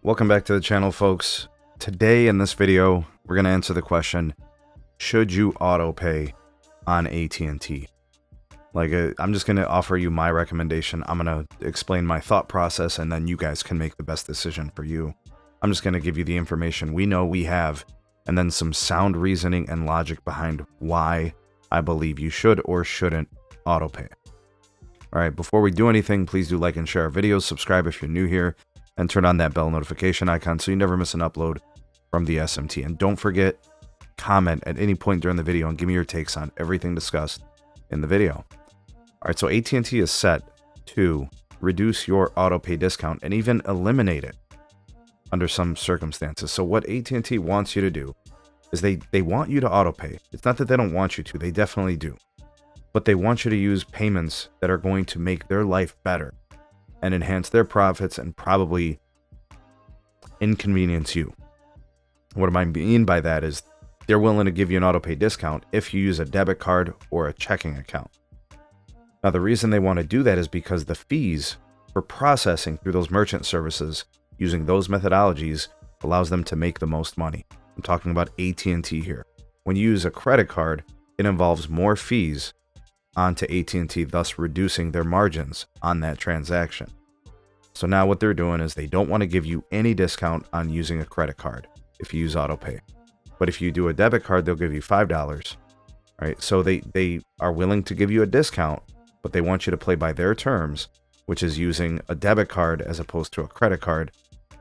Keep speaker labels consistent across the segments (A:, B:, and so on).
A: Welcome back to the channel, folks. Today in this video, we're going to answer the question, should you auto pay on AT&T? I'm just going to offer you my recommendation. I'm going to explain my thought process, and then you guys can make the best decision for you. I'm just going to give you the information we know we have, and then some sound reasoning and logic behind why I believe you should or shouldn't auto pay. All right, before we do anything, please do like and share our videos, subscribe if you're new here, and turn on that bell notification icon so you never miss an upload from the SMT. And don't forget, comment at any point during the video and give me your takes on everything discussed in the video. All right, so AT&T is set to reduce your auto pay discount and even eliminate it under some circumstances. So what AT&T wants you to do is they want you to auto pay. It's not that they don't want you to, they definitely do. But they want you to use payments that are going to make their life better and enhance their profits and probably inconvenience you. What I mean by that is they're willing to give you an auto pay discount if you use a debit card or a checking account. Now, the reason they want to do that is because the fees for processing through those merchant services using those methodologies allows them to make the most money. I'm talking about AT&T here. When you use a credit card, it involves more fees onto AT&T, thus reducing their margins on that transaction. So now what they're doing is they don't want to give you any discount on using a credit card if you use autopay. But if you do a debit card, they'll give you $5. Right? So they are willing to give you a discount, but they want you to play by their terms, which is using a debit card as opposed to a credit card.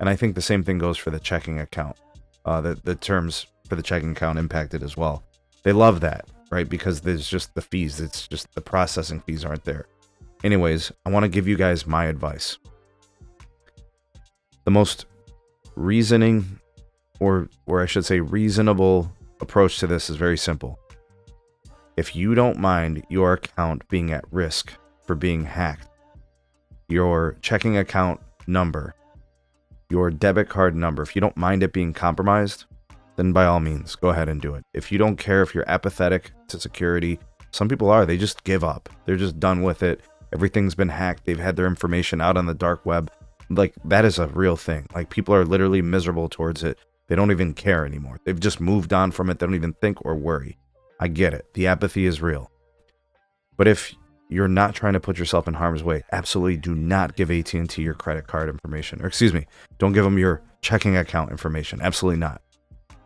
A: And I think the same thing goes for the checking account. The terms for the checking account impacted as well. They love that, right? Because there's just the fees. It's just the processing fees aren't there. Anyways, I want to give you guys my advice. The most reasoning, or I should say reasonable approach to this is very simple. If you don't mind your account being at risk for being hacked, your checking account number, your debit card number, if you don't mind it being compromised, then by all means, go ahead and do it. If you don't care, if you're apathetic to security, some people are, they just give up. They're just done with it. Everything's been hacked. They've had their information out on the dark web. Like, that is a real thing. Like, people are literally miserable towards it. They don't even care anymore. They've just moved on from it. They don't even think or worry. I get it. The apathy is real. But if you're not trying to put yourself in harm's way, absolutely do not give AT&T your credit card information. Or excuse me, don't give them your checking account information. Absolutely not.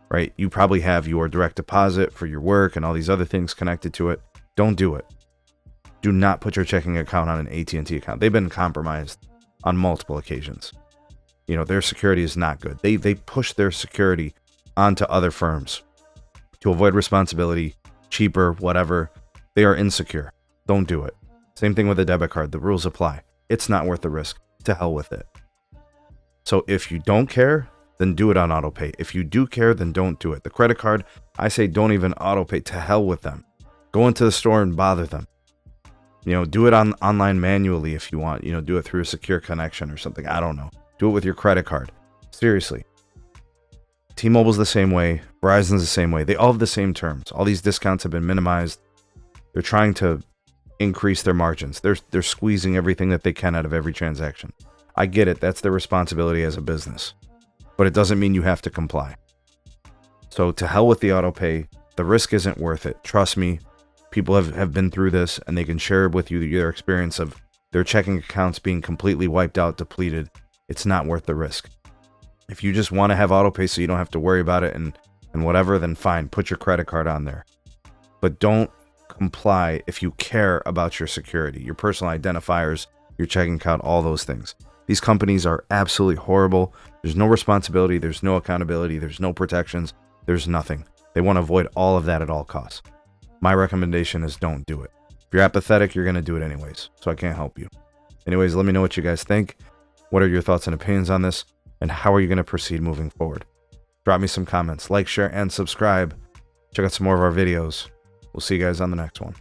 A: Right? You probably have your direct deposit for your work and all these other things connected to it. Don't do it. Do not put your checking account on an AT&T account. They've been compromised on multiple occasions. You know, their security is not good. They push their security onto other firms to avoid responsibility, cheaper, whatever. They are insecure. Don't do it. Same thing with a debit card. The rules apply. It's not worth the risk. To hell with it. So if you don't care, then do it on autopay. If you do care, then don't do it. The credit card, I say don't even autopay. To hell with them. Go into the store and bother them. You know, do it online manually if you want. You know, do it through a secure connection or something. I don't know. Do it with your credit card. Seriously. T-Mobile's the same way. Verizon's the same way. They all have the same terms. All these discounts have been minimized. They're trying to increase their margins. They're squeezing everything that they can out of every transaction. I get it. That's their responsibility as a business. But it doesn't mean you have to comply. So to hell with the autopay. The risk isn't worth it. Trust me. People have been through this, and they can share with you their experience of their checking accounts being completely wiped out, depleted. It's not worth the risk. If you just want to have autopay so you don't have to worry about it and whatever, then fine. Put your credit card on there. But don't comply if you care about your security, your personal identifiers, your checking account, all those things. These companies are absolutely horrible. There's no responsibility. There's no accountability. There's no protections. There's nothing. They want to avoid all of that at all costs. My recommendation is don't do it. If you're apathetic, you're going to do it anyways. So I can't help you. Anyways, let me know what you guys think. What are your thoughts and opinions on this? And how are you going to proceed moving forward? Drop me some comments. Like, share, and subscribe. Check out some more of our videos. We'll see you guys on the next one.